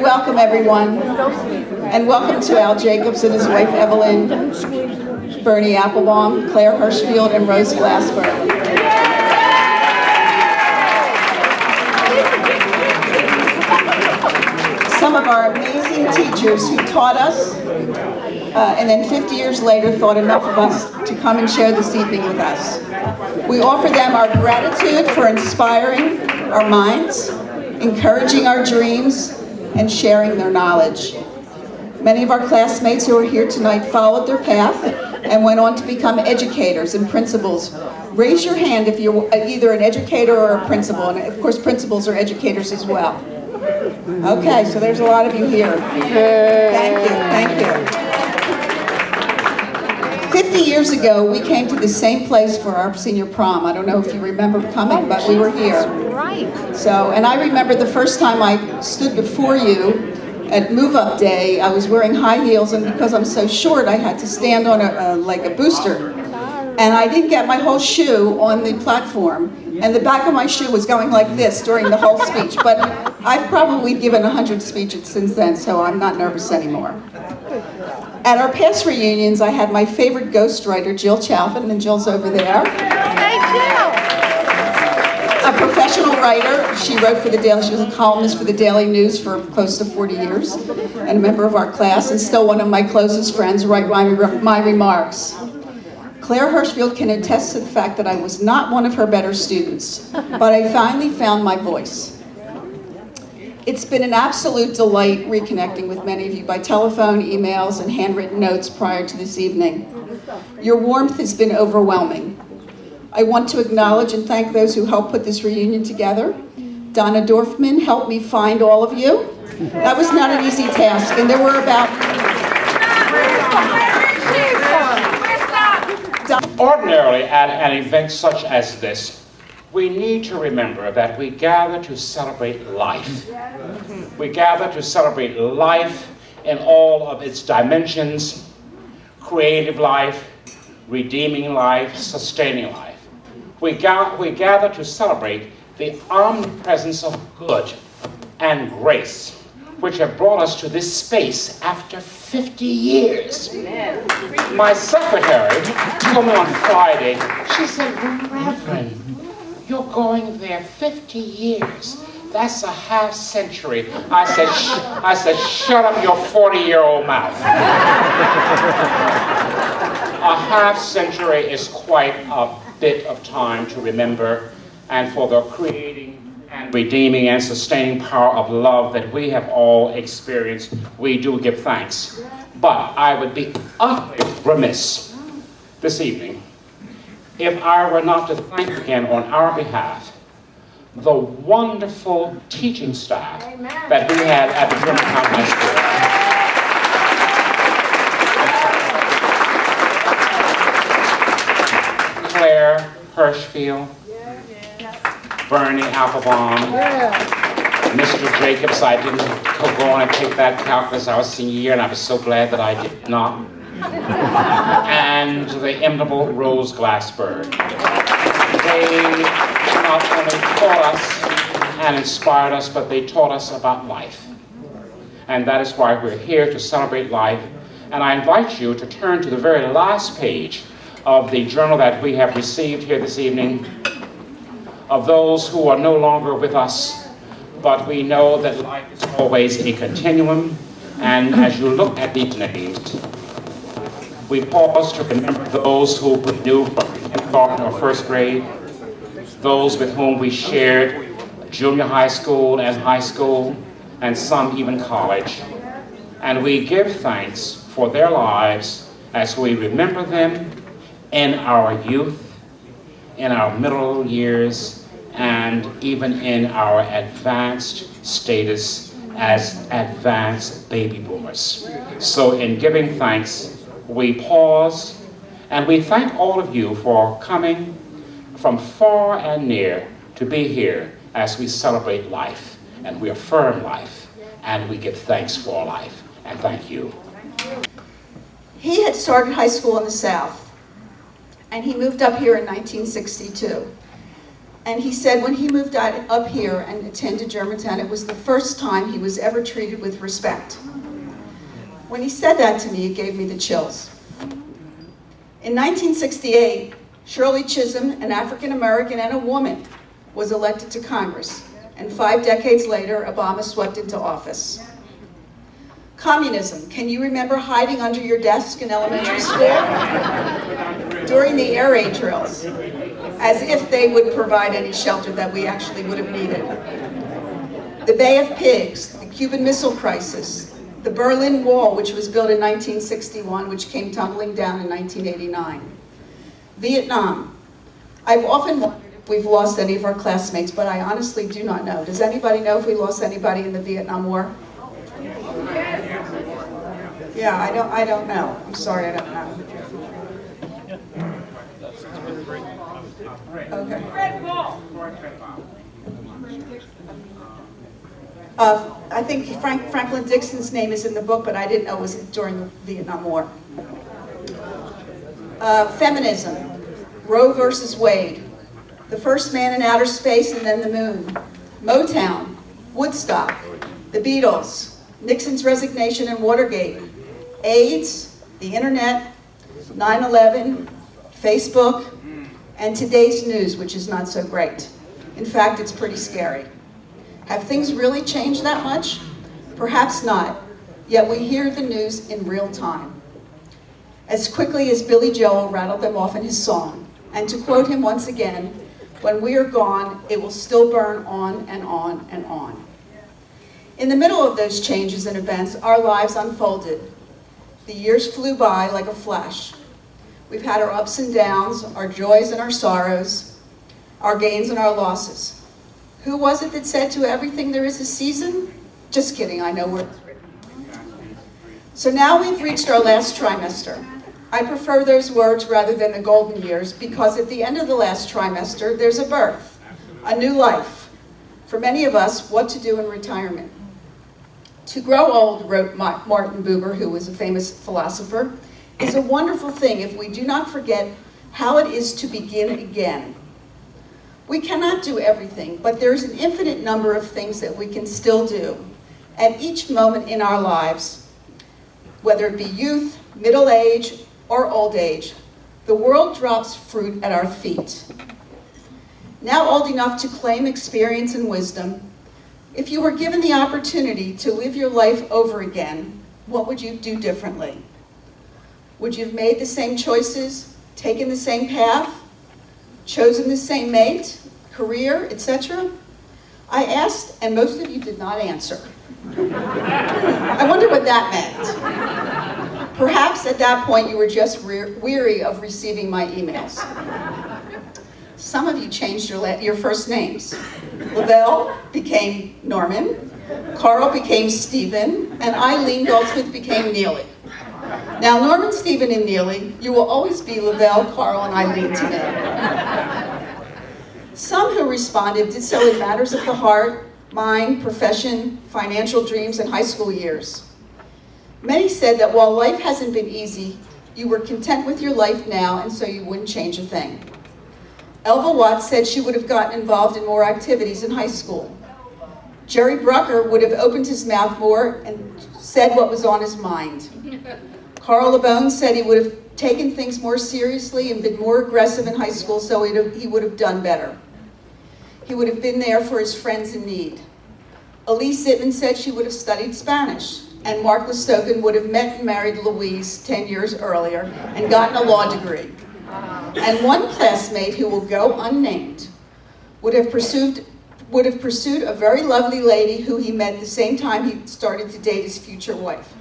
Welcome everyone, and welcome to Al Jacobs and his wife Evelyn, Bernie Applebaum, Claire Hirschfield, and Rose Glassberg. Some of our amazing teachers who taught us, and then 50 years later thought enough of us to come and share this evening with us. We offer them our gratitude for inspiring our minds, encouraging our dreams, and sharing their knowledge. Many of our classmates who are here tonight followed their path and went on to become educators and principals. Raise your hand if you're either an educator or a principal, and of course principals are educators as well. Okay, so there's a lot of you here. Thank you, thank you. 50 years ago, we came to the same place for our senior prom. I don't know if you remember coming, but we were here. Right. So, and I remember the first time I stood before you at move-up day. I was wearing high heels, and because I'm so short, I had to stand on like a booster. And I didn't get my whole shoe on the platform, and the back of my shoe was going like this during the whole speech. But I've probably given 100 speeches since then, so I'm not nervous anymore. At our past reunions, I had my favorite ghostwriter, Jill Chalfin, and Jill's over there. Hey, Jill! A professional writer. She wrote for the Daily, she was a columnist for the Daily News for close to 40 years, and a member of our class, and still one of my closest friends, write my remarks. Claire Hirschfield can attest to the fact that I was not one of her better students, but I finally found my voice. It's been an absolute delight reconnecting with many of you by telephone, emails, and handwritten notes prior to this evening. Your warmth has been overwhelming. I want to acknowledge and thank those who helped put this reunion together. Donna Dorfman helped me find all of you. That was not an easy task, and there were about... Ordinarily, at an event such as this, we need to remember that we gather to celebrate life. We gather to celebrate life in all of its dimensions: creative life, redeeming life, sustaining life. We gather to celebrate the omnipresence of good and grace, which have brought us to this space after 50 years. My secretary told me on Friday, she said, "Reverend, you're going there 50 years. That's a half century." I said, "Shut up your 40-year-old mouth." A half century is quite a bit of time to remember, and for the creating and redeeming and sustaining power of love that we have all experienced, we do give thanks. But I would be utterly remiss this evening if I were not to thank again on our behalf the wonderful teaching staff that we had at the Germantown High School. Claire Hirschfield, Bernie Applebaum, Mr. Jacobs. I didn't go on and take that calculus our senior year, and I was so glad that I did not. And the inimitable Rose Glassberg. They not only taught us and inspired us, but they taught us about life. And that is why we're here to celebrate life. And I invite you to turn to the very last page of the journal that we have received here this evening, of those who are no longer with us, but we know that life is always a continuum. And as you look at these names, we pause to remember those who we knew from kindergarten or first grade, those with whom we shared junior high school and high school, and some even college. And we give thanks for their lives as we remember them in our youth, in our middle years, and even in our advanced status as advanced baby boomers. So in giving thanks, we pause, and we thank all of you for coming from far and near to be here as we celebrate life, and we affirm life, and we give thanks for life. And thank you. He had started high school in the South, and he moved up here in 1962. And he said when he moved up here and attended Germantown, it was the first time he was ever treated with respect. When he said that to me, it gave me the chills. In 1968, Shirley Chisholm, an African American and a woman, was elected to Congress, and 5 decades later, Obama swept into office. Communism. Can you remember hiding under your desk in elementary school? During the air raid drills, as if they would provide any shelter that we actually would have needed. The Bay of Pigs, the Cuban Missile Crisis, the Berlin Wall, which was built in 1961, which came tumbling down in 1989. Vietnam. I've often wondered if we've lost any of our classmates, but I honestly do not know. Does anybody know if we lost anybody in the Vietnam War? Yeah, I don't know. I'm sorry, I don't know. Okay. I think Franklin Dixon's name is in the book, but I didn't know it was during the Vietnam War. Feminism, Roe versus Wade, the first man in outer space and then the moon, Motown, Woodstock, the Beatles, Nixon's resignation and Watergate, AIDS, the internet, 9/11, Facebook, and today's news, which is not so great. In fact, it's pretty scary. Have things really changed that much? Perhaps not, yet we hear the news in real time. As quickly as Billy Joel rattled them off in his song, and to quote him once again, when we are gone, it will still burn on and on and on. In the middle of those changes and events, our lives unfolded. The years flew by like a flash. We've had our ups and downs, our joys and our sorrows, our gains and our losses. Who was it that said to everything there is a season? Just kidding, I know where it's written. So now we've reached our last trimester. I prefer those words rather than the golden years because at the end of the last trimester, there's a birth, a new life. For many of us, what to do in retirement. To grow old, wrote Martin Buber, who was a famous philosopher, is a wonderful thing if we do not forget how it is to begin again. We cannot do everything, but there's an infinite number of things that we can still do at each moment in our lives, whether it be youth, middle age, or old age. The world drops fruit at our feet. Now old enough to claim experience and wisdom, if you were given the opportunity to live your life over again, what would you do differently? Would you have made the same choices, taken the same path, chosen the same mate, career, etc.? I asked, and most of you did not answer. I wonder what that meant. Perhaps at that point you were just weary of receiving my emails. Some of you changed your first names. Lavelle became Norman, Carl became Stephen, and Eileen Goldsmith became Neely. Now, Norman, Stephen, and Neely, you will always be Lavelle, Carl, and Eileen to me. Some who responded did so in matters of the heart, mind, profession, financial dreams, and high school years. Many said that while life hasn't been easy, you were content with your life now, and so you wouldn't change a thing. Elva Watts said she would have gotten involved in more activities in high school. Jerry Brucker would have opened his mouth more and said what was on his mind. Carl LeBone said he would have taken things more seriously and been more aggressive in high school, so he would have done better. He would have been there for his friends in need. Elise Zittman said she would have studied Spanish, and Mark Listokin would have met and married Louise 10 years earlier and gotten a law degree. And one classmate who will go unnamed would have pursued a very lovely lady who he met the same time he started to date his future wife.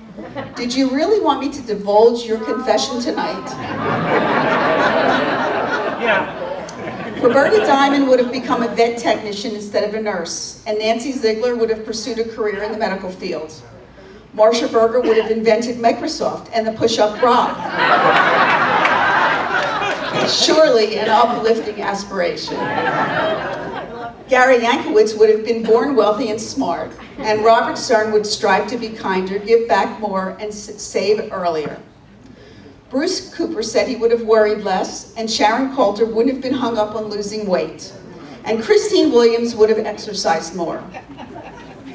Did you really want me to divulge your confession tonight? Yeah. Roberta Diamond would have become a vet technician instead of a nurse, and Nancy Ziegler would have pursued a career in the medical field. Marcia Berger would have invented Microsoft and the push-up bra. Surely an uplifting aspiration. Gary Yankowitz would have been born wealthy and smart, and Robert Stern would strive to be kinder, give back more, and save earlier. Bruce Cooper said he would have worried less, and Sharon Coulter wouldn't have been hung up on losing weight. and Christine Williams would have exercised more.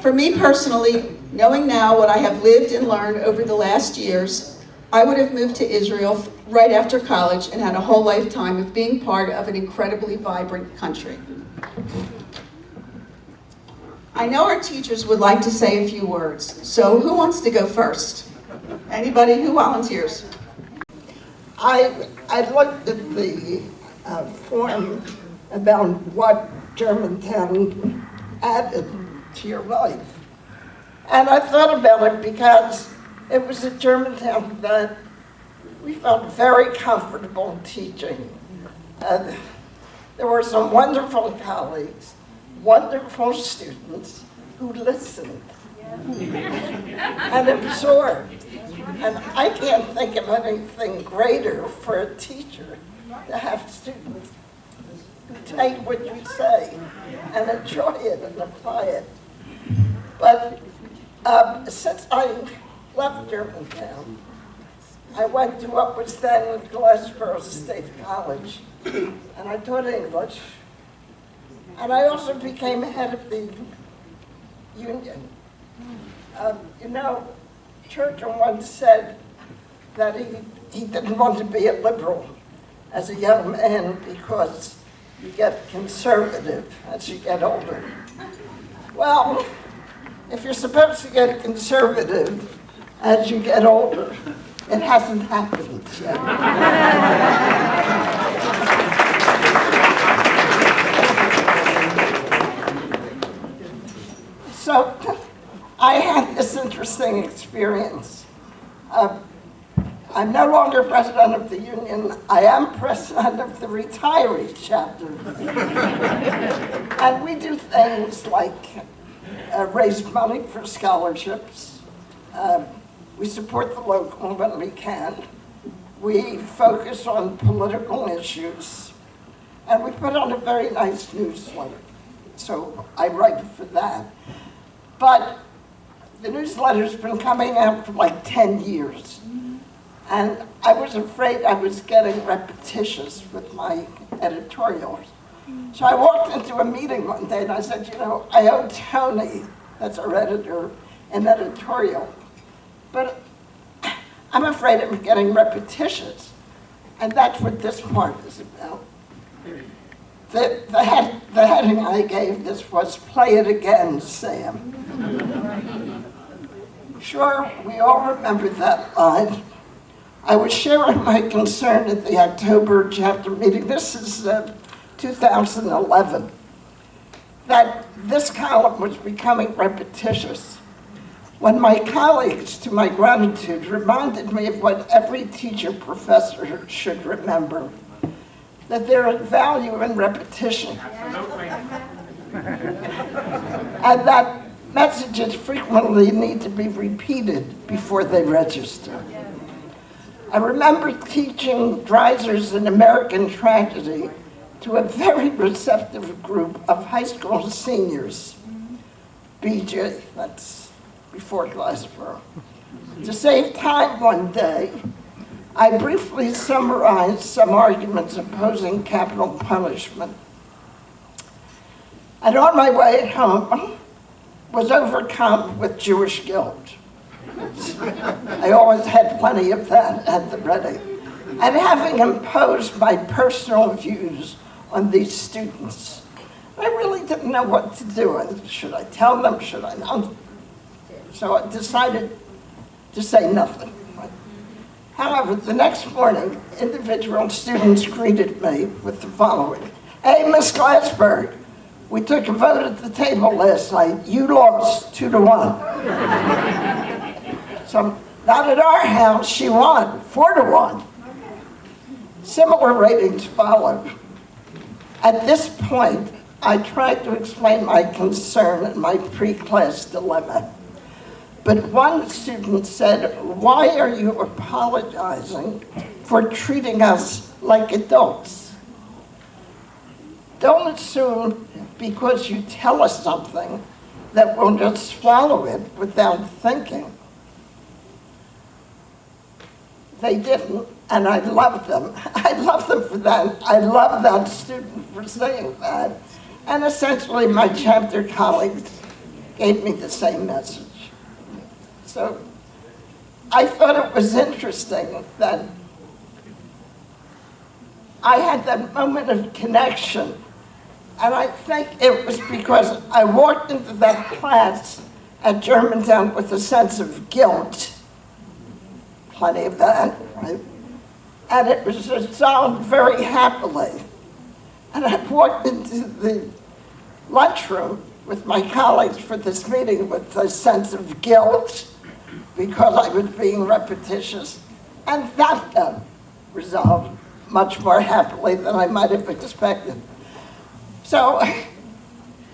For me personally, knowing now what I have lived and learned over the last years, I would have moved to Israel right after college and had a whole lifetime of being part of an incredibly vibrant country. I know our teachers would like to say a few words, so who wants to go first? Anybody who volunteers? I looked at the form about what Germantown added to your life. And I thought about it because it was at Germantown that we felt very comfortable teaching. There were some wonderful colleagues, wonderful students who listened and absorbed. And I can't think of anything greater for a teacher to have students who take what you say and enjoy it and apply it. But since I left Germantown, I went to what was then Glassboro State College, and I taught English. And I also became head of the union. You know, Churchill once said that he didn't want to be a liberal as a young man because you get conservative as you get older. Well, if you're supposed to get conservative as you get older, it hasn't happened yet. So I had this interesting experience. I'm no longer president of the union. I am president of the retiree chapter. And we do things like raise money for scholarships. We support the local when we can. We focus on political issues. And we put on a very nice newsletter. So I write for that. But the newsletter's been coming out for like 10 years. And I was afraid I was getting repetitious with my editorials. So I walked into a meeting one day and I said, you know, I owe Tony, that's our editor, an editorial. But I'm afraid I'm getting repetitious. And that's what this part is about. The heading I gave this was, "Play It Again, Sam." Sure, we all remember that line. I was sharing my concern at the October chapter meeting. This is 2011. That this column was becoming repetitious. When my colleagues, to my gratitude, reminded me of what every teacher professor should remember, that there is value in repetition. And that messages frequently need to be repeated before they register. I remember teaching Dreiser's An American Tragedy to a very receptive group of high school seniors. BJ, that's before Glassboro. To save time one day, I briefly summarized some arguments opposing capital punishment. And on my way home, was overcome with Jewish guilt. I always had plenty of that at the ready. And having imposed my personal views on these students, I really didn't know what to do. Should I tell them? Should I not? So I decided to say nothing. However, the next morning, individual students greeted me with the following. "Hey, Miss Glassberg, we took a vote at the table last night. You lost 2-1. So not at our house, she won 4-1. Similar ratings followed. At this point, I tried to explain my concern and my pre-class dilemma. But one student said, "Why are you apologizing for treating us like adults? Don't assume because you tell us something that we'll just swallow it without thinking." They didn't, and I love them. I love them for that. I love that student for saying that. And essentially, my chapter colleagues gave me the same message. So I thought it was interesting that I had that moment of connection. And I think it was because I walked into that class at Germantown with a sense of guilt. Plenty of that, right? And it was resolved very happily. And I walked into the lunchroom with my colleagues for this meeting with a sense of guilt because I was being repetitious. And that got resolved much more happily than I might have expected. So,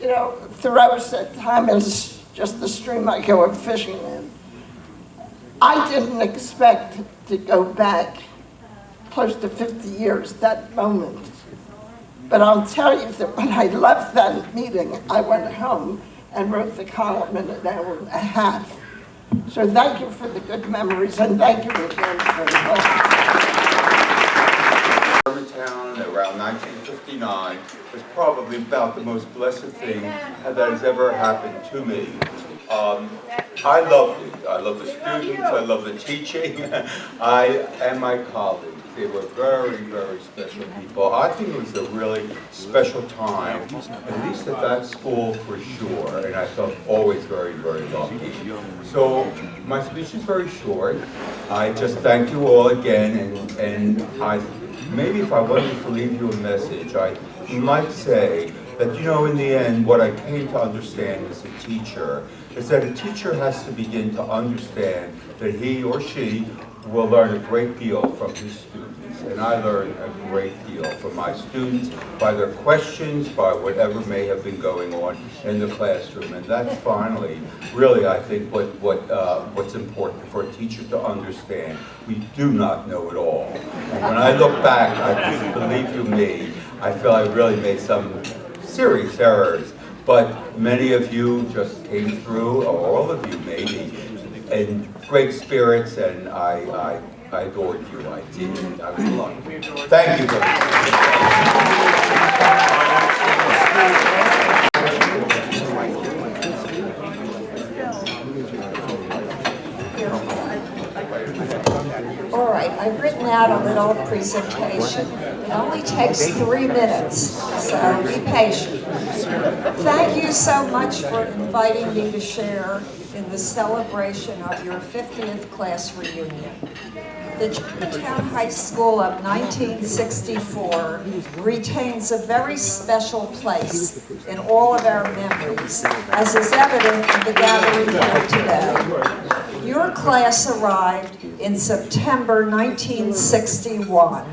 you know, Thoreau said time is just the stream I go fishing in. I didn't expect to go back close to 50 years, that moment. But I'll tell you that when I left that meeting, I went home and wrote the column in an hour and a half. So thank you for the good memories, and thank you again for the help. Germantown around 1959 was probably about the most blessed thing that has ever happened to me. I loved it. I love the students, I love the teaching, and my colleagues. They were very, very special people. I think it was a really special time, at least at that school for sure, and I felt always very, very lucky. So my speech is very short. I just thank you all again, and maybe if I wanted to leave you a message, I might say that, you know, in the end, what I came to understand as a teacher is that a teacher has to begin to understand that he or she will learn a great deal from his students. And I learned a great deal from my students by their questions, by whatever may have been going on in the classroom. And that's finally, really, I think, what's important for a teacher to understand. We do not know it all. And when I look back, believe you me, I feel I really made some serious errors. But many of you just came through, or all of you maybe, in great spirits, and I adored you. I did. I was lucky. Thank you very much. All right, I've written out a little presentation. It only takes 3 minutes, so be patient. Thank you so much for inviting me to share in the celebration of your 50th class reunion. The Germantown High School of 1964 retains a very special place in all of our memories, as is evident in the gathering here today. Your class arrived in September 1961,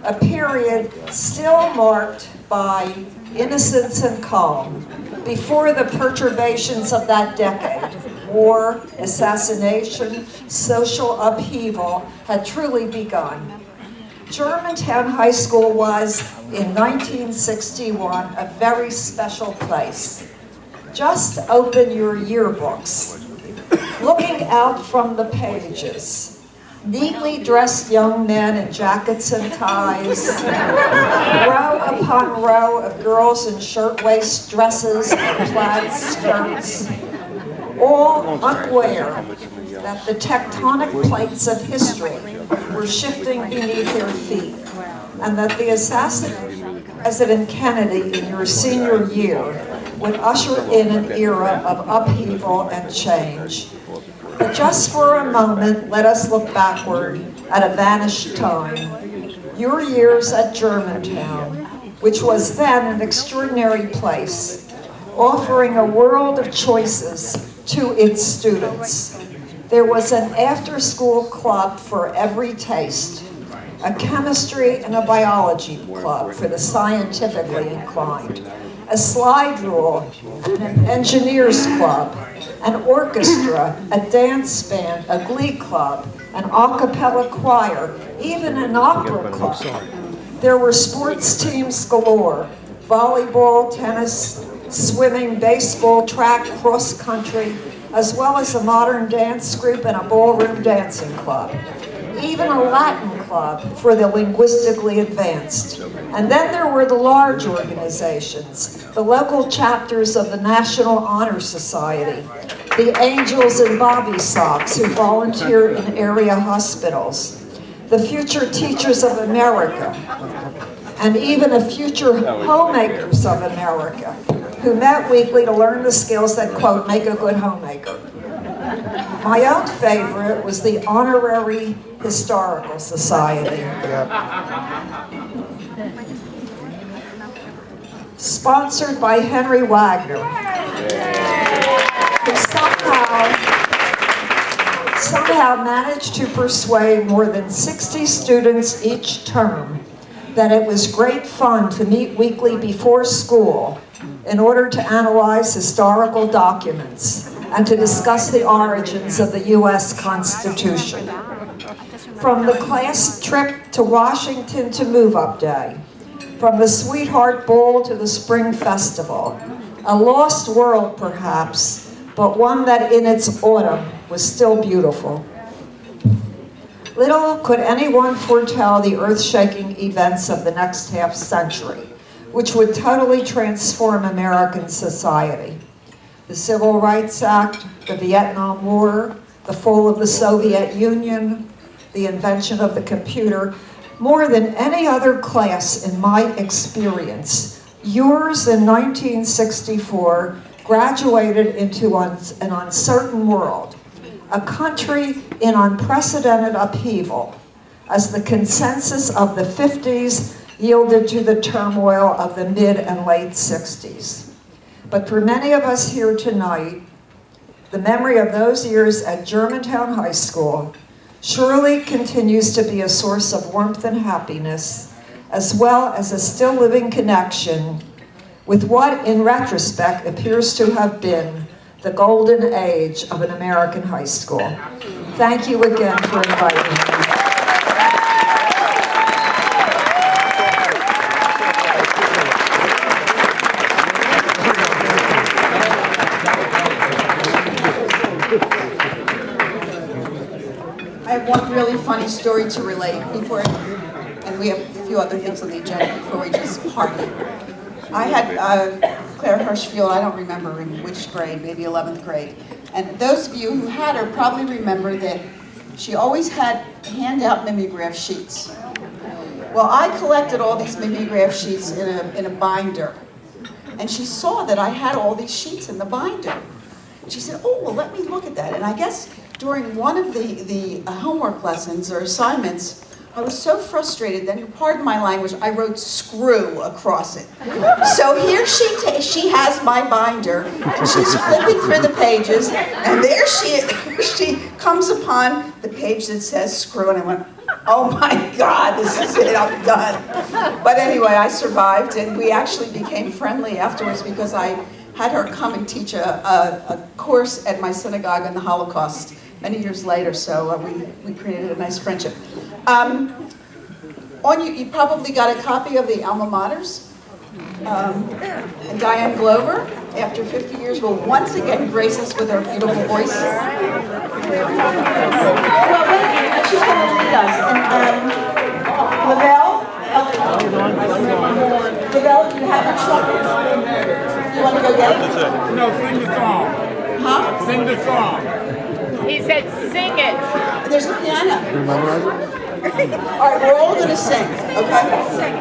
a period still marked by innocence and calm, before the perturbations of that decade. War, assassination, social upheaval had truly begun. Germantown High School was, in 1961, a very special place. Just open your yearbooks. Looking out from the pages, neatly dressed young men in jackets and ties, row upon row of girls in shirtwaist dresses and plaid skirts, all unaware that the tectonic plates of history were shifting beneath their feet, and that the assassination of President Kennedy in your senior year would usher in an era of upheaval and change. But just for a moment, let us look backward at a vanished time. Your years at Germantown, which was then an extraordinary place, offering a world of choices to its students. There was an after-school club for every taste, a chemistry and a biology club for the scientifically inclined, a slide rule, an engineers club, an orchestra, a dance band, a glee club, an a cappella choir, even an opera club. There were sports teams galore: volleyball, tennis, swimming, baseball, track, cross country, as well as a modern dance group and a ballroom dancing club. and even a Latin club for the linguistically advanced. And then there were the large organizations, the local chapters of the National Honor Society, the Angels and Bobby Sox who volunteer in area hospitals, the Future Teachers of America, and even the Future Homemakers of America, who met weekly to learn the skills that, quote, make a good homemaker. My own favorite was the Honorary Historical Society. Sponsored by Henry Wagner, who somehow managed to persuade more than 60 students each term that it was great fun to meet weekly before school in order to analyze historical documents and to discuss the origins of the U.S. Constitution. From the class trip to Washington to move-up day, from the Sweetheart Bowl to the Spring Festival, a lost world perhaps, but one that in its autumn was still beautiful. Little could anyone foretell the earth-shaking events of the next half-century, which would totally transform American society. The Civil Rights Act, the Vietnam War, the fall of the Soviet Union, the invention of the computer. More than any other class in my experience, yours in 1964 graduated into an uncertain world, a country in unprecedented upheaval, as the consensus of the 50s yielded to the turmoil of the mid and late 60s. But for many of us here tonight, the memory of those years at Germantown High School surely continues to be a source of warmth and happiness, as well as a still living connection with what, in retrospect, appears to have been the golden age of an American high school. Thank you again for inviting me. I have one really funny story to relate before, and we have a few other things on the agenda before we just party. I had Claire Hirschfield, I don't remember in which grade, maybe 11th grade. And those of you who had her probably remember that she always had handout mimeograph sheets. Well, I collected all these mimeograph sheets in a binder. And she saw that I had all these sheets in the binder. She said, oh, well, let me look at that. And I guess during one of the homework lessons or assignments, I was so frustrated that, pardon my language, I wrote screw across it. So here she has my binder, and she's flipping through the pages, and there she comes upon the page that says screw, and I went, oh my God, this is it, I'm done. But anyway, I survived, and we actually became friendly afterwards because I had her come and teach a course at my synagogue on the Holocaust many years later, so we created a nice friendship. You probably got a copy of the alma maters. And Diane Glover, after 50 years, will once again grace us with her beautiful voice. Well, she's going to lead us. And Lavelle, do you have your trumpet? You want to go get it? No, sing the song. Huh? Sing the song. He said, sing it. There's a piano. All right, we're all going to sing, okay? Sing.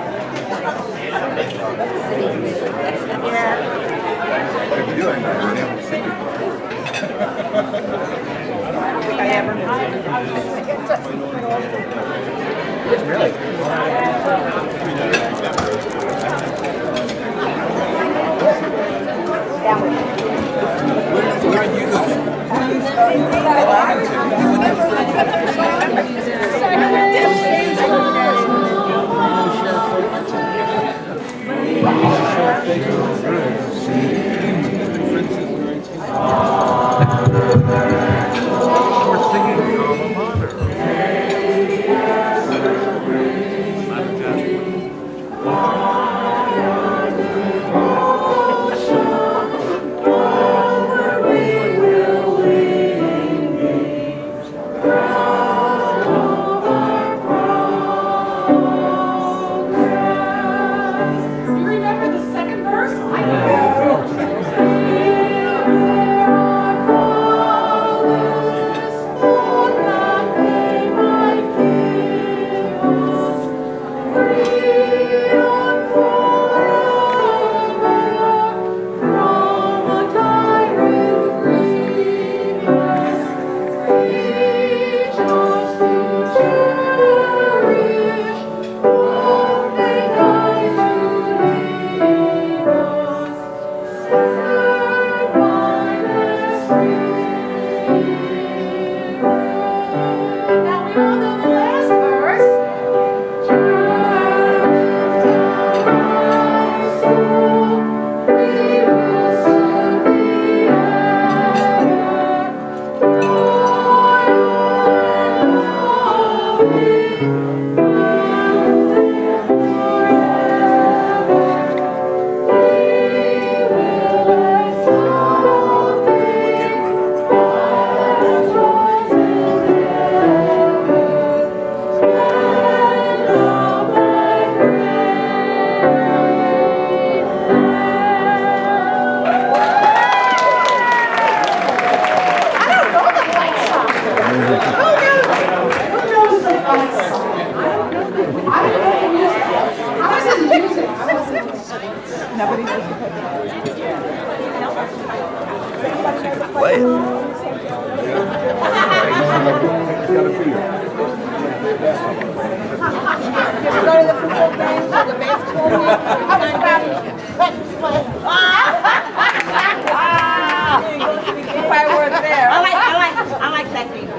Fireworks there. I like that thing.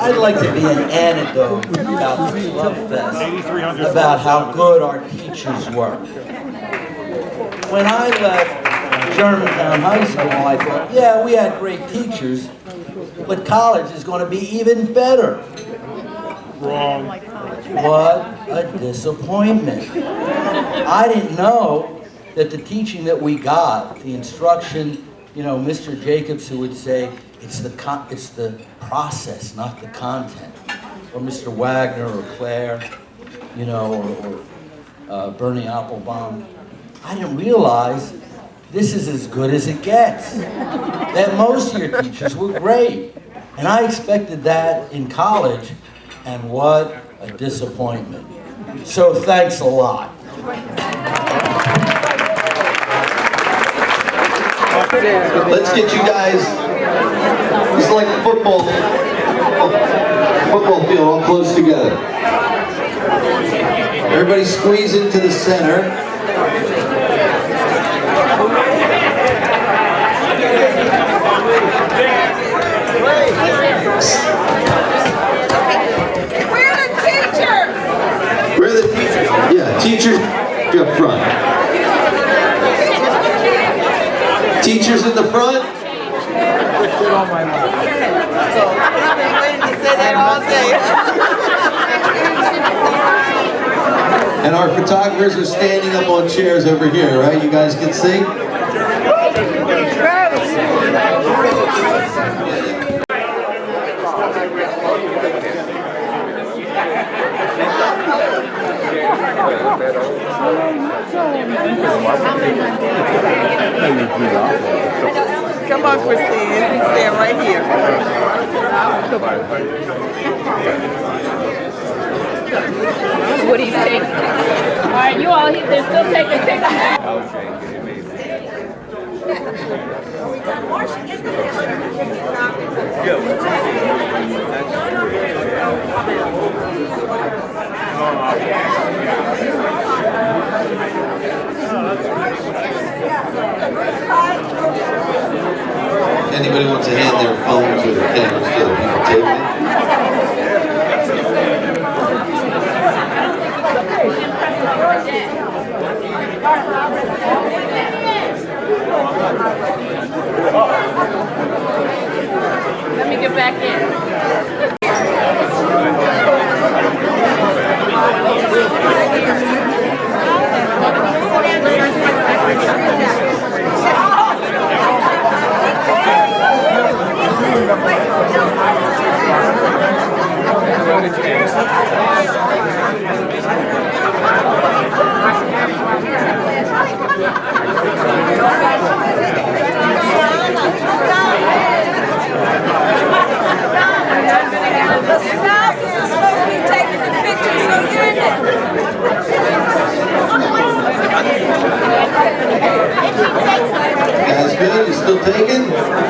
I'd like to be an anecdote about the Club Fest, about how good our teachers were. When I left Germantown High School, I thought, yeah, we had great teachers, but college is going to be even better. Wrong. What a disappointment. I didn't know that the teaching that we got, the instruction, you know, Mr. Jacobs who would say, it's the process, not the content. Or Mr. Wagner or Claire, you know, or Bernie Applebaum. I didn't realize this is as good as it gets. That most of your teachers were great. And I expected that in college, and what a disappointment. So thanks a lot. Let's get you guys, it's like a football field all close together. Everybody squeeze into the center. We're the teachers. Where are the teachers? Yeah, teachers up front. Teachers in the front. I've been waiting to say that all day. And our photographers are standing up on chairs over here, right? You guys can see? Come on, Christine. Stand right here. What do you think? All right, you all here. They're still taking pictures. If anybody wants to hand their phones or their cameras to the people taking it. Let me get back in.